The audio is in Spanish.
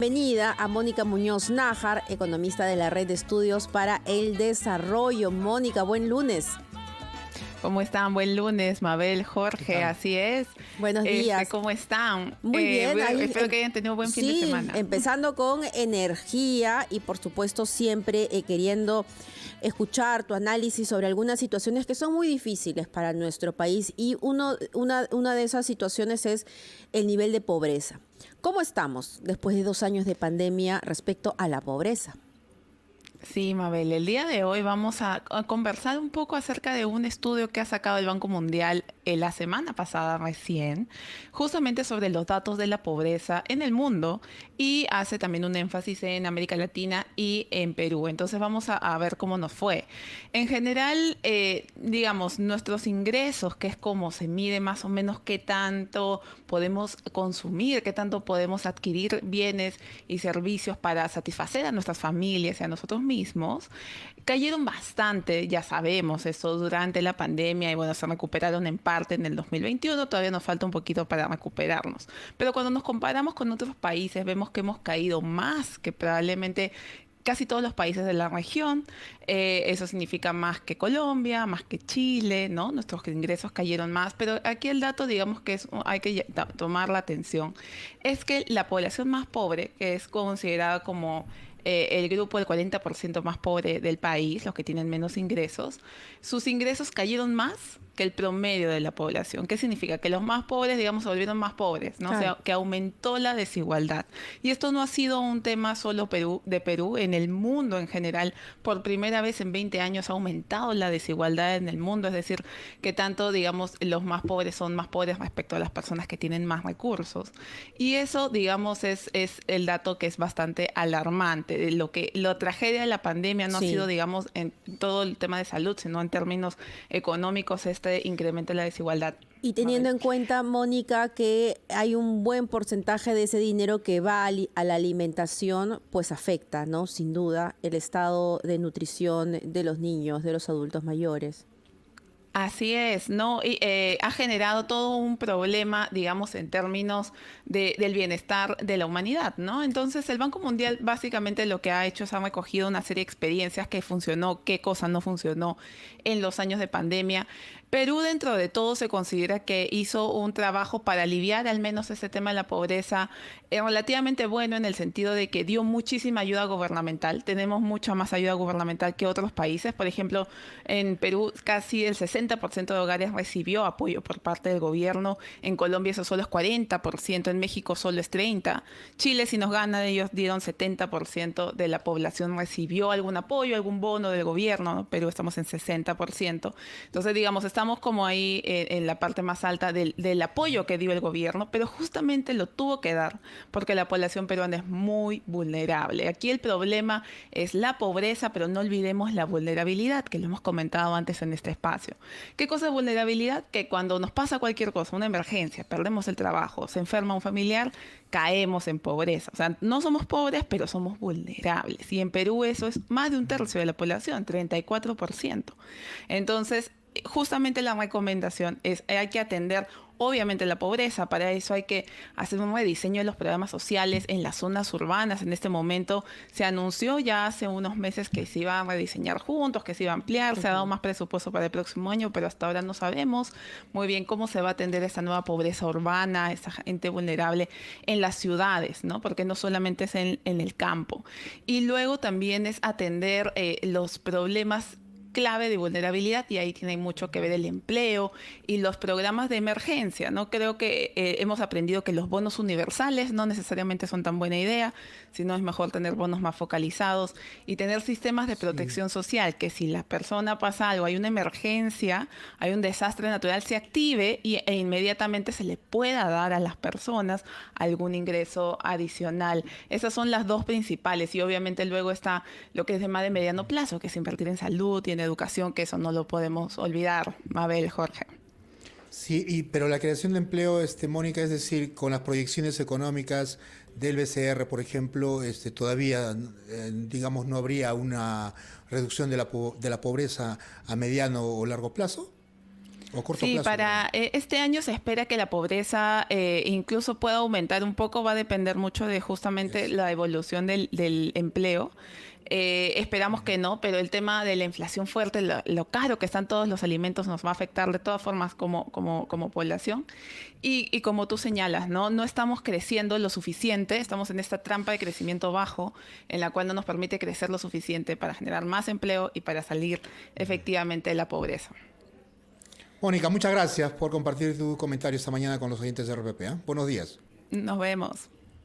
Bienvenida a Mónica Muñoz Nájar, economista de la Red de Estudios para el Desarrollo. Mónica, buen lunes. ¿Cómo están? Buen lunes, Mabel, Jorge, así es. Buenos días. ¿Cómo están? Muy bien. Espero que hayan tenido un buen fin de semana. Empezando con energía y por supuesto siempre queriendo escuchar tu análisis sobre algunas situaciones que son muy difíciles para nuestro país y una de esas situaciones es el nivel de pobreza. ¿Cómo estamos después de 2 años de pandemia respecto a la pobreza? Sí, Mabel, el día de hoy vamos a conversar un poco acerca de un estudio que ha sacado el Banco Mundial la semana pasada recién, justamente sobre los datos de la pobreza en el mundo y hace también un énfasis en América Latina y en Perú. Entonces vamos a ver cómo nos fue. En general, digamos, nuestros ingresos, que es como se mide más o menos qué tanto podemos consumir, qué tanto podemos adquirir bienes y servicios para satisfacer a nuestras familias y a nosotros mismos, cayeron bastante, ya sabemos eso, durante la pandemia y bueno, se recuperaron en parte en el 2021, todavía nos falta un poquito para recuperarnos. Pero cuando nos comparamos con otros países, vemos que hemos caído más que probablemente casi todos los países de la región. Eso significa más que Colombia, más que Chile, ¿no? Nuestros ingresos cayeron más, pero aquí el dato, digamos que hay que tomar la atención, es que la población más pobre, que es considerada como el grupo del 40% más pobre del país, los que tienen menos ingresos, sus ingresos cayeron más que el promedio de la población. ¿Qué significa? Que los más pobres, digamos, se volvieron más pobres, ¿no? Claro. O sea, que aumentó la desigualdad. Y esto no ha sido un tema solo de Perú, en el mundo en general. Por primera vez en 20 años ha aumentado la desigualdad en el mundo, es decir, que tanto, digamos, los más pobres son más pobres respecto a las personas que tienen más recursos. Y eso, digamos, es el dato que es bastante alarmante. La tragedia de la pandemia no ha sido, digamos, en todo el tema de salud, sino en términos económicos, incremento de la desigualdad. Y teniendo en cuenta, Mónica, que hay un buen porcentaje de ese dinero que va a la alimentación, pues afecta, ¿no? Sin duda, el estado de nutrición de los niños, de los adultos mayores. Así es, ¿no? Y ha generado todo un problema, digamos, en términos del bienestar de la humanidad, ¿no? Entonces, el Banco Mundial básicamente lo que ha hecho es ha recogido una serie de experiencias que funcionó, qué cosa no funcionó en los años de pandemia. Perú, dentro de todo, se considera que hizo un trabajo para aliviar al menos ese tema de la pobreza relativamente bueno, en el sentido de que dio muchísima ayuda gubernamental. Tenemos mucha más ayuda gubernamental que otros países. Por ejemplo, en Perú casi el 60% de hogares recibió apoyo por parte del gobierno. En Colombia eso solo es 40%, en México solo es 30%. Chile, si nos gana, ellos dieron 70% de la población recibió algún apoyo, algún bono del gobierno, ¿no? Perú estamos en 60%. Entonces, digamos, estamos como ahí en la parte más alta del apoyo que dio el gobierno, pero justamente lo tuvo que dar porque la población peruana es muy vulnerable. Aquí el problema es la pobreza, pero no olvidemos la vulnerabilidad, que lo hemos comentado antes en este espacio. ¿Qué cosa es vulnerabilidad? Que cuando nos pasa cualquier cosa, una emergencia, perdemos el trabajo, se enferma un familiar, caemos en pobreza. O sea, no somos pobres, pero somos vulnerables. Y en Perú eso es más de 1/3 de la población, 34%. Entonces, justamente la recomendación es hay que atender obviamente la pobreza. Para eso hay que hacer un rediseño de los programas sociales en las zonas urbanas. En este momento se anunció ya hace unos meses que se iba a rediseñar juntos, que se iba a ampliar, se ha dado más presupuesto para el próximo año, pero hasta ahora no sabemos muy bien cómo se va a atender esa nueva pobreza urbana, esa gente vulnerable en las ciudades, ¿no? Porque no solamente es en el campo. Y luego también es atender los problemas clave de vulnerabilidad, y ahí tiene mucho que ver el empleo y los programas de emergencia, ¿no? Creo que hemos aprendido que los bonos universales no necesariamente son tan buena idea, sino es mejor tener bonos más focalizados y tener sistemas de protección social, que si la persona pasa algo, hay una emergencia, hay un desastre natural, se active e inmediatamente se le pueda dar a las personas algún ingreso adicional. Esas son las dos principales, y obviamente luego está lo que es de más de mediano plazo, que es invertir en salud y en educación, que eso no lo podemos olvidar. Mabel, Jorge. Sí, pero la creación de empleo, Mónica, es decir, con las proyecciones económicas del BCR, por ejemplo, todavía, digamos, no habría una reducción de la pobreza a mediano o largo plazo. O corto Sí, plazo. para este año se espera que la pobreza incluso pueda aumentar un poco, va a depender mucho de justamente la evolución del empleo. Esperamos que no, pero el tema de la inflación fuerte, lo caro que están todos los alimentos, nos va a afectar de todas formas como población. Y como tú señalas, ¿no? No estamos creciendo lo suficiente, estamos en esta trampa de crecimiento bajo, en la cual no nos permite crecer lo suficiente para generar más empleo y para salir efectivamente de la pobreza. Mónica, muchas gracias por compartir tu comentario esta mañana con los oyentes de RPP. Buenos días. Nos vemos.